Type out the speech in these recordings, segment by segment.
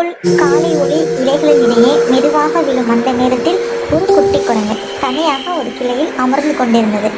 காட்டுக்குள் காலை ஒளி இலைகளின் இடையே மெதுவாக விழும் அந்த நேரத்தில் ஒரு குட்டி குரங்கு தனியாக ஒரு கிளையில் அமர்ந்து கொண்டிருந்தது.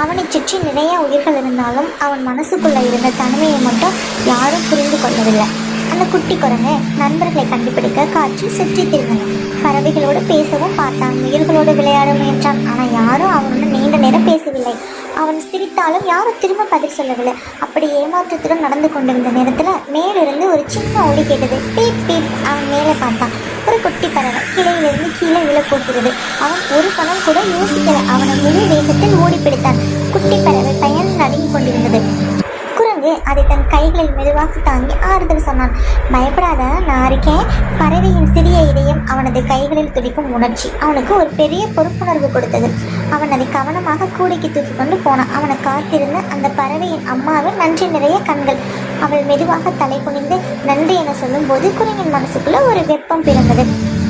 அவனை சுற்றி நிறைய உயிர்கள் இருந்தாலும் அவன் மனசுக்குள்ள இருந்த தனிமையை மட்டும் யாரும் புரிந்து கொள்ளவில்லை. அந்த குட்டி குரங்கு நண்பர்களை கண்டுபிடிக்க காற்றில் சுற்றி திரிந்தன. பறவைகளோடு பேசவும் பார்த்தான், முயல்களோடு விளையாட முயன்றான். ஆனால் யாரும் அவனுடன் நீண்ட நேரம் பேசவில்லை. அவன் சிரித்தாலும் யாரும் திரும்ப பதில் சொல்லவில்லை. அப்படி ஏமாற்றத்துடன் நடந்து கொண்டிருந்த நேரத்தில் மேலிருந்து ஒரு சின்ன ஒலி கேட்டது. Beep beep. அவன் மேலே பார்த்தான். ஒரு குட்டி பறவை கிளையிலிருந்து கீழே விழப்போகிறது. அவன் ஒரு கணம் கூட யோசிக்கல. அவனை முழு வேகத்தில் ஓடி பிடித்தான். குட்டி பறவை பயந்து நடுங்கி கொண்டிருந்தது. குரங்கு அதை தன் கைகளில் மெதுவாக தாங்கி ஆறுதல் சொன்னான். பயப்படாத, நான் இருக்கேன். பறவையின் சிறிய இதயம் அவனது கைகளில் துடிக்கும் உணர்ச்சி அவனுக்கு ஒரு பெரிய பொறுப்புணர்வு கொடுத்தது. அவன் அதை கவனமாக கூடைக்கு தூக்கி கொண்டு போனான். அவனை காத்திருந்த அந்த பறவையின் அம்மாவின் நன்றி நிறைய கண்கள். அவள் மெதுவாக தலை குனிந்து நன்றி என சொல்லும் போது குரங்கின் மனசுக்குள்ள ஒரு வெப்பம் பிறந்தது.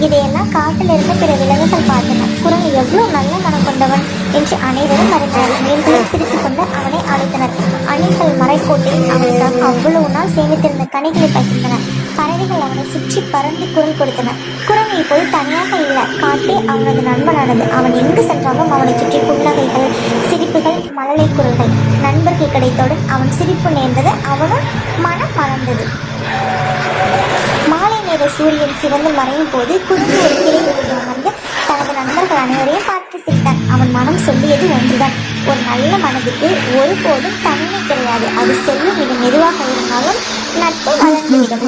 இதையெல்லாம் காட்டில் இருந்த பிற விலங்குகள் பார்த்தன. குரங்கு எவ்வளவு நல்ல மனம் கொண்டவன் என்று அனைவரும் அறிந்தனர். மீன்களும் சிரித்து கொண்டு அவனை அழைத்தனர். அணில்கள் மறைக்கோட்டில் அவனுக்காக அவ்வளவு நாள் சேமித்திருந்த கனிகளை பகிர்ந்தன. பறவைகள் அவனை சுற்றி பறந்து குரல் கொடுத்தன. குரங்கு இப்போது தனியாக இல்லை, காட்டே அவனது நண்பனானது. அவன் எங்கு சென்றாலும் அவனை சுற்றி புன்னகைகள், சிரிப்புகள், மழலை குரல்கள். நண்பர்கள் கிடைத்தவுடன் அவன் சிரிப்பு நேர்ந்தது. அவனும் மனம் மலர்ந்தது. மாலை நேர சூரியன் சிவந்து மறையும் போது குரங்கு ஒரு கிளை விழுந்து அமர்ந்து தனது நண்பர்கள் அனைவரையும் பார்த்து சிரித்தான். அவன் மனம் சொல்லியது ஒன்றுதான். ஒரு நல்ல மனதுக்கு ஒருபோதும் தனிமை கிடையாது. அது செல்லும் மிக மெதுவாக இருந்தாலும் நட்பு வளர்ந்துவிடும்.